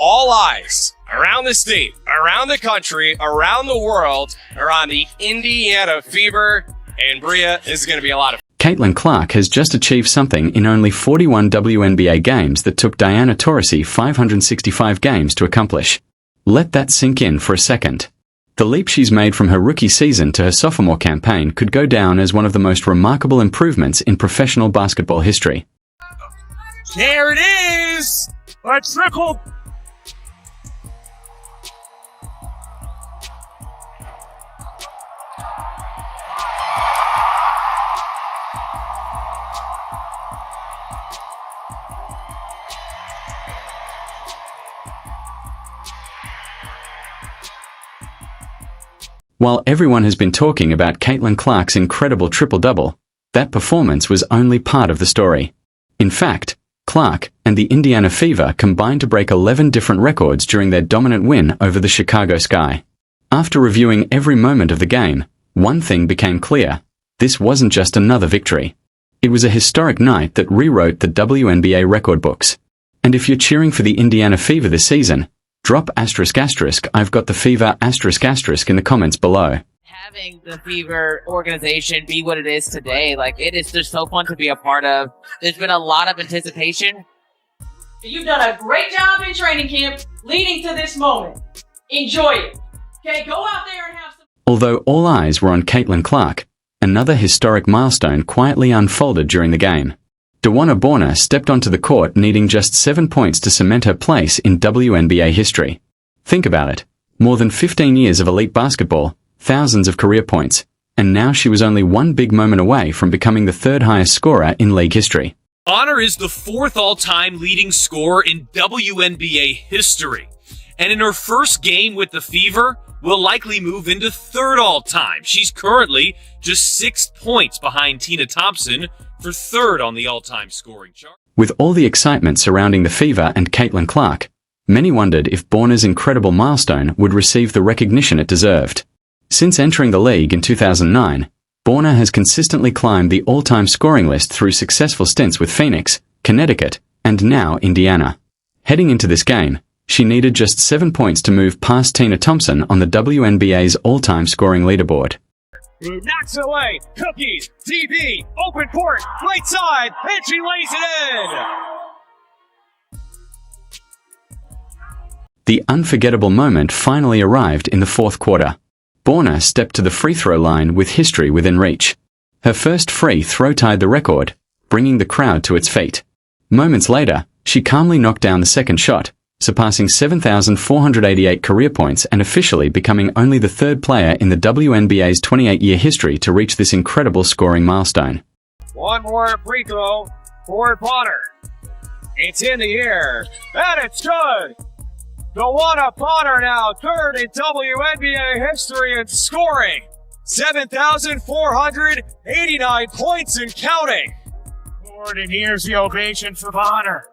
all eyes around the state, around the country, around the world are on the Indiana Fever, and Bria, this is going to be a lot of Caitlin Clark has just achieved something in only 41 WNBA games that took Diana Taurasi 565 games to accomplish. Let that sink in for a second. The leap she's made from her rookie season to her sophomore campaign could go down as one of the most remarkable improvements in professional basketball history. There it is! A triple! While everyone has been talking about Caitlin Clark's incredible triple-double, that performance was only part of the story. In fact, Clark and the Indiana Fever combined to break 11 different records during their dominant win over the Chicago Sky. After reviewing every moment of the game, one thing became clear: this wasn't just another victory. It was a historic night that rewrote the WNBA record books. And if you're cheering for the Indiana Fever this season, drop ***, I've got the Fever *** in the comments below. Having the Fever organization be what it is today, like, it is just so fun to be a part of. There's been a lot of anticipation. You've done a great job in training camp leading to this moment. Enjoy it. Okay, go out there and have some... Although all eyes were on Caitlin Clark, another historic milestone quietly unfolded during the game. DeWanna Bonner stepped onto the court needing just 7 points to cement her place in WNBA history. Think about it. More than 15 years of elite basketball, thousands of career points, and now she was only one big moment away from becoming the third highest scorer in league history. Bonner is the fourth all-time leading scorer in WNBA history, and in her first game with the Fever, will likely move into third all-time. She's currently just 6 points behind Tina Thompson for third on the all-time scoring chart. With all the excitement surrounding the Fever and Caitlin Clark, many wondered if Bonner's incredible milestone would receive the recognition it deserved. Since entering the league in 2009, Bonner has consistently climbed the all-time scoring list through successful stints with Phoenix, Connecticut, and now Indiana. Heading into this game, she needed just 7 points to move past Tina Thompson on the WNBA's all-time scoring leaderboard. Knocks it away, Cookies, DB, open court, right side, and she lays it in! The unforgettable moment finally arrived in the fourth quarter. Bonner stepped to the free throw line with history within reach. Her first free throw tied the record, bringing the crowd to its feet. Moments later, she calmly knocked down the second shot, surpassing 7,488 career points and officially becoming only the third player in the WNBA's 28-year history to reach this incredible scoring milestone. One more free throw for Bonner. It's in the air, and it's good! DeWanna Bonner now third in WNBA history in scoring. 7,489 points and counting. Lord, and here's the ovation for Bonner.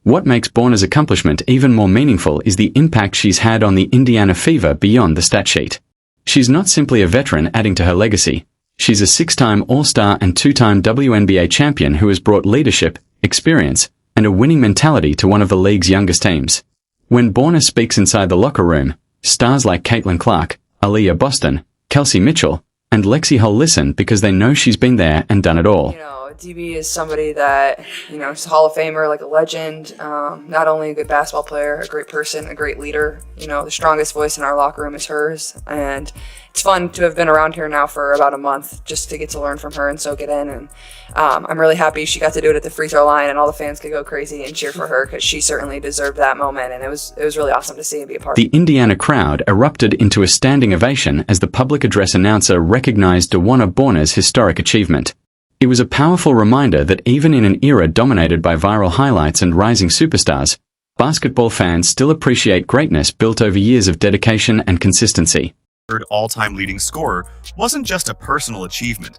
What makes Bonner's accomplishment even more meaningful is the impact she's had on the Indiana Fever beyond the stat sheet. She's not simply a veteran adding to her legacy. She's a 6-time All-Star and 2-time WNBA champion who has brought leadership, experience, and a winning mentality to one of the league's youngest teams. When Bonner speaks inside the locker room, stars like Caitlin Clark, Aaliyah Boston, Kelsey Mitchell, and Lexi Hull listen because they know she's been there and done it all. DB is somebody that, is a Hall of Famer, like a legend, not only a good basketball player, a great person, a great leader. The strongest voice in our locker room is hers, and it's fun to have been around here now for about a month just to get to learn from her and soak it in, and I'm really happy she got to do it at the free throw line and all the fans could go crazy and cheer for her because she certainly deserved that moment, and it was really awesome to see and be a part of. The Indiana crowd erupted into a standing ovation as the public address announcer recognized DeWanna Bonner's historic achievement. It was a powerful reminder that even in an era dominated by viral highlights and rising superstars, basketball fans still appreciate greatness built over years of dedication and consistency. Third all-time leading scorer wasn't just a personal achievement.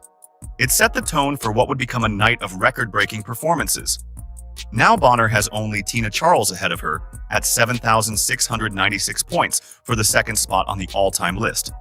It set the tone for what would become a night of record-breaking performances. Now Bonner has only Tina Charles ahead of her at 7,696 points for the second spot on the all-time list.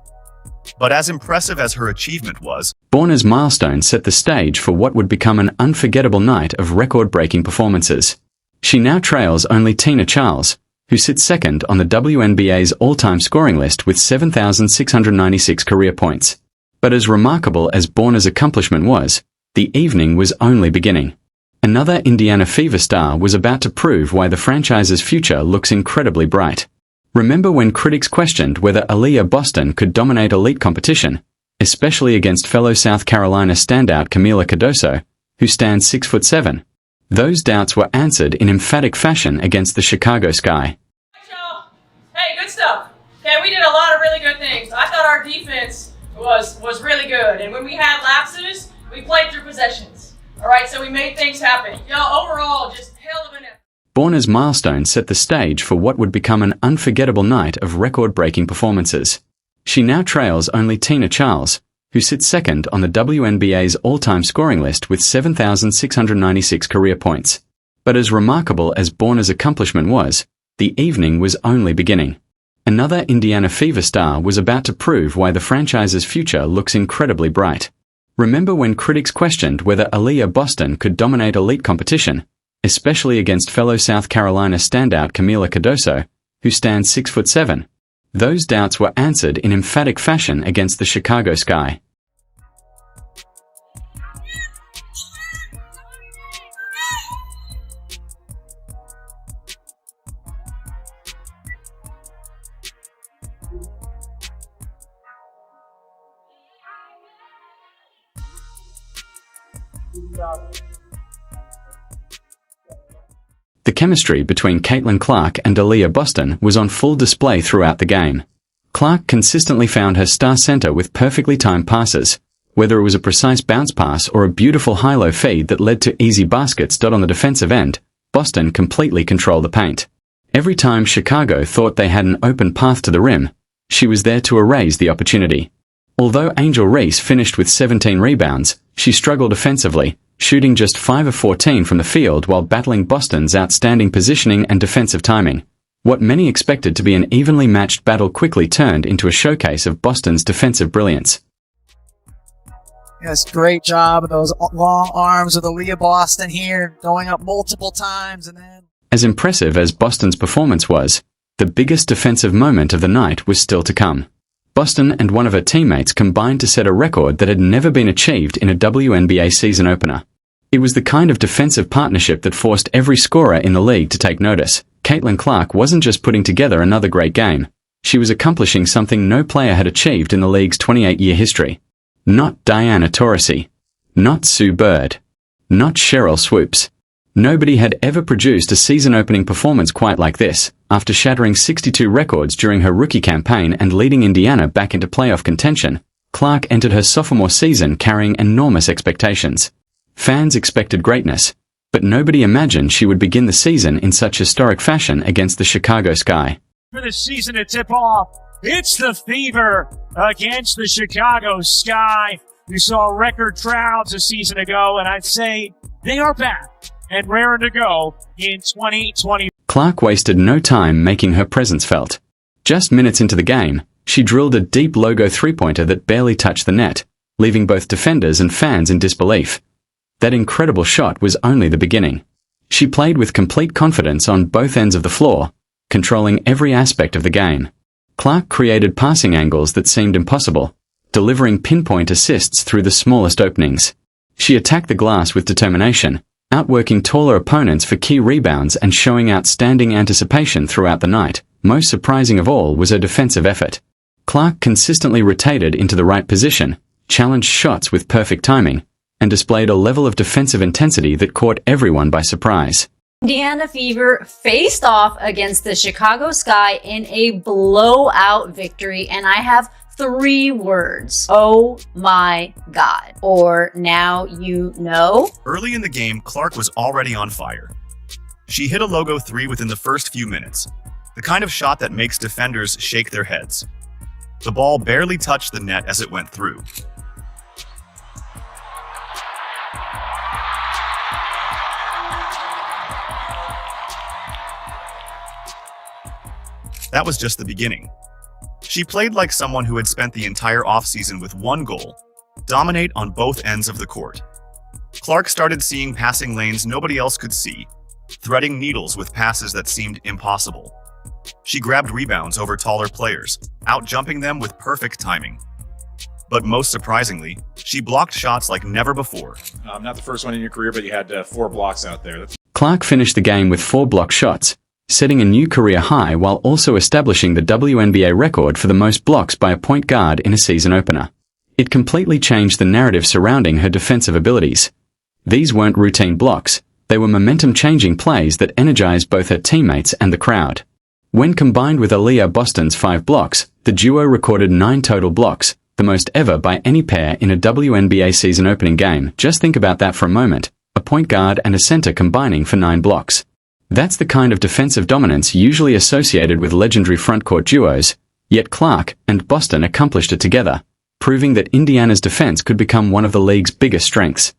But as impressive as her achievement was, Bonner's milestone set the stage for what would become an unforgettable night of record-breaking performances. She now trails only Tina Charles, who sits second on the WNBA's all-time scoring list with 7,696 career points. But as remarkable as Bonner's accomplishment was, the evening was only beginning. Another Indiana Fever star was about to prove why the franchise's future looks incredibly bright. Remember when critics questioned whether Aaliyah Boston could dominate elite competition, especially against fellow South Carolina standout Camila Cardoso, who stands 6'7"? Those doubts were answered in emphatic fashion against the Chicago Sky. Hey, good stuff. Okay, we did a lot of really good things. I thought our defense was really good, and when we had lapses, we played through possessions. All right, so we made things happen. Overall, just hell of an effort. Bonner's milestone set the stage for what would become an unforgettable night of record-breaking performances. She now trails only Tina Charles, who sits second on the WNBA's all-time scoring list with 7,696 career points. But as remarkable as Bonner's accomplishment was, the evening was only beginning. Another Indiana Fever star was about to prove why the franchise's future looks incredibly bright. Remember when critics questioned whether Aaliyah Boston could dominate elite competition, especially against fellow South Carolina standout Camila Cardoso, who stands 6'7"? Those doubts were answered in emphatic fashion against the Chicago Sky. The chemistry between Caitlin Clark and Aaliyah Boston was on full display throughout the game. Clark consistently found her star center with perfectly timed passes, whether it was a precise bounce pass or a beautiful high-low feed that led to easy baskets. On the defensive end, Boston completely controlled the paint. Every time Chicago thought they had an open path to the rim, she was there to erase the opportunity. Although Angel Reese finished with 17 rebounds, she struggled offensively, shooting just 5 of 14 from the field while battling Boston's outstanding positioning and defensive timing. What many expected to be an evenly matched battle quickly turned into a showcase of Boston's defensive brilliance. Yes, great job of those long arms of Aaliyah Boston here, going up multiple times and then... As impressive as Boston's performance was, the biggest defensive moment of the night was still to come. Boston and one of her teammates combined to set a record that had never been achieved in a WNBA season opener. It was the kind of defensive partnership that forced every scorer in the league to take notice. Caitlin Clark wasn't just putting together another great game. She was accomplishing something no player had achieved in the league's 28-year history. Not Diana Taurasi. Not Sue Bird. Not Cheryl Swoops. Nobody had ever produced a season-opening performance quite like this. After shattering 62 records during her rookie campaign and leading Indiana back into playoff contention, Clark entered her sophomore season carrying enormous expectations. Fans expected greatness, but nobody imagined she would begin the season in such historic fashion against the Chicago Sky. For the season to tip off, it's the Fever against the Chicago Sky. We saw record crowds a season ago, and I'd say they are back and raring to go in 2020. Clark wasted no time making her presence felt. Just minutes into the game, she drilled a deep logo three-pointer that barely touched the net, leaving both defenders and fans in disbelief. That incredible shot was only the beginning. She played with complete confidence on both ends of the floor, controlling every aspect of the game. Clark created passing angles that seemed impossible, delivering pinpoint assists through the smallest openings. She attacked the glass with determination, outworking taller opponents for key rebounds and showing outstanding anticipation throughout the night. Most surprising of all was her defensive effort. Clark consistently rotated into the right position, challenged shots with perfect timing, and displayed a level of defensive intensity that caught everyone by surprise. Indiana Fever faced off against the Chicago Sky in a blowout victory, and I have 3 words. Oh my God. Or now you know. Early in the game, Clark was already on fire. She hit a logo 3 within the first few minutes, the kind of shot that makes defenders shake their heads. The ball barely touched the net as it went through. That was just the beginning. She played like someone who had spent the entire offseason with one goal: dominate on both ends of the court. Clark started seeing passing lanes nobody else could see, threading needles with passes that seemed impossible. She grabbed rebounds over taller players, out-jumping them with perfect timing. But most surprisingly, she blocked shots like never before. Not the first one in your career, but you had 4 blocks out there. Clark finished the game with 4 block shots, setting a new career high while also establishing the WNBA record for the most blocks by a point guard in a season opener. It completely changed the narrative surrounding her defensive abilities. These weren't routine blocks, they were momentum-changing plays that energized both her teammates and the crowd. When combined with Aaliyah Boston's 5 blocks, the duo recorded 9 total blocks, the most ever by any pair in a WNBA season opening game. Just think about that for a moment, a point guard and a center combining for 9 blocks. That's the kind of defensive dominance usually associated with legendary frontcourt duos, yet Clark and Boston accomplished it together, proving that Indiana's defense could become one of the league's biggest strengths.